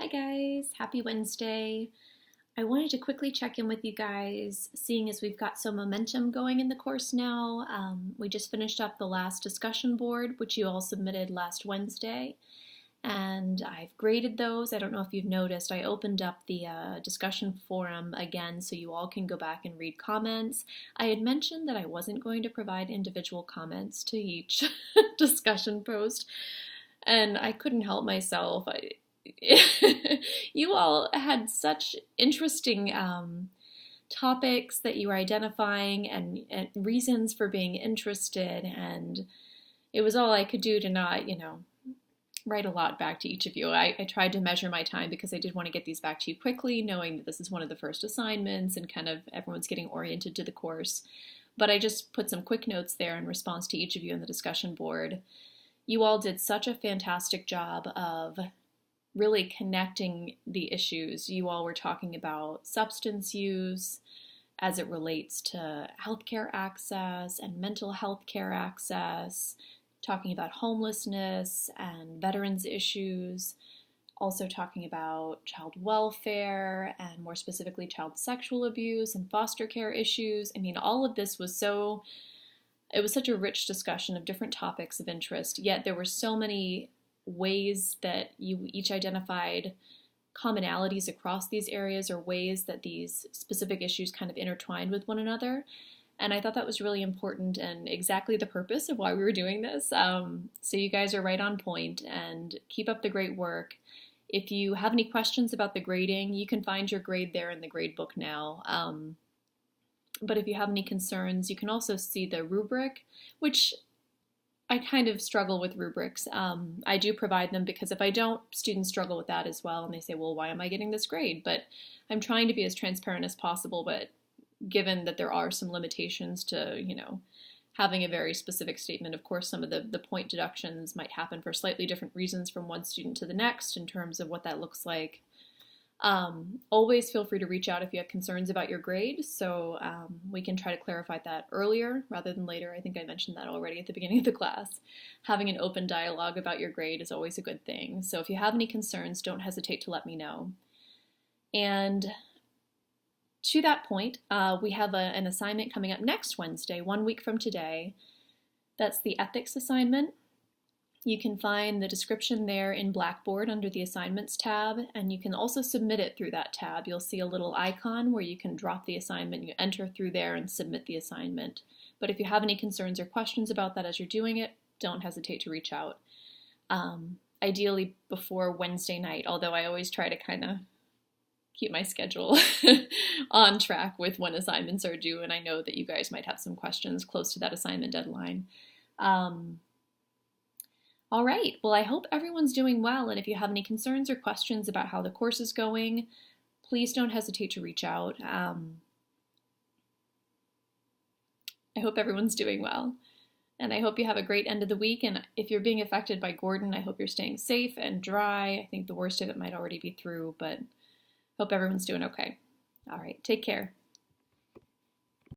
Hi guys, happy Wednesday. I wanted to quickly check in with you guys, seeing as we've got some momentum going in the course now. We just finished up the last discussion board, which you all submitted last Wednesday, and I've graded those. I don't know if you've noticed, I opened up the discussion forum again so you all can go back and read comments. I had mentioned that I wasn't going to provide individual comments to each discussion post, and I couldn't help myself. You all had such interesting topics that you were identifying and reasons for being interested, and it was all I could do to not, write a lot back to each of you. I tried to measure my time because I did want to get these back to you quickly, knowing that this is one of the first assignments and kind of everyone's getting oriented to the course. But I just put some quick notes there in response to each of you in the discussion board. You all did such a fantastic job of really connecting the issues. You all were talking about substance use as it relates to healthcare access and mental health care access, talking about homelessness and veterans issues, also talking about child welfare and more specifically child sexual abuse and foster care issues. I mean, all of this was it was such a rich discussion of different topics of interest, yet there were so many ways that you each identified commonalities across these areas or ways that these specific issues kind of intertwined with one another. And I thought that was really important and exactly the purpose of why we were doing this. So you guys are right on point and keep up the great work. If you have any questions about the grading, you can find your grade there in the grade book now. But if you have any concerns, you can also see the rubric, which I kind of struggle with rubrics. I do provide them because if I don't, students struggle with that as well. And they say, well, why am I getting this grade? But I'm trying to be as transparent as possible. But given that there are some limitations to, having a very specific statement, of course, some of the point deductions might happen for slightly different reasons from one student to the next in terms of what that looks like. Always feel free to reach out if you have concerns about your grade, so we can try to clarify that earlier rather than later. I think I mentioned that already at the beginning of the class. Having an open dialogue about your grade is always a good thing. So if you have any concerns, don't hesitate to let me know. And to that point, we have an assignment coming up next Wednesday, 1 week from today. That's the ethics assignment. You can find the description there in Blackboard under the Assignments tab, and you can also submit it through that tab. You'll see a little icon where you can drop the assignment, you enter through there and submit the assignment. But if you have any concerns or questions about that as you're doing it, don't hesitate to reach out. Ideally before Wednesday night, although I always try to kind of keep my schedule on track with when assignments are due, and I know that you guys might have some questions close to that assignment deadline. All right, well, I hope everyone's doing well, and if you have any concerns or questions about how the course is going, please don't hesitate to reach out. I hope everyone's doing well, and I hope you have a great end of the week, and if you're being affected by Gordon, I hope you're staying safe and dry. I think the worst of it might already be through, but hope everyone's doing okay. All right, take care.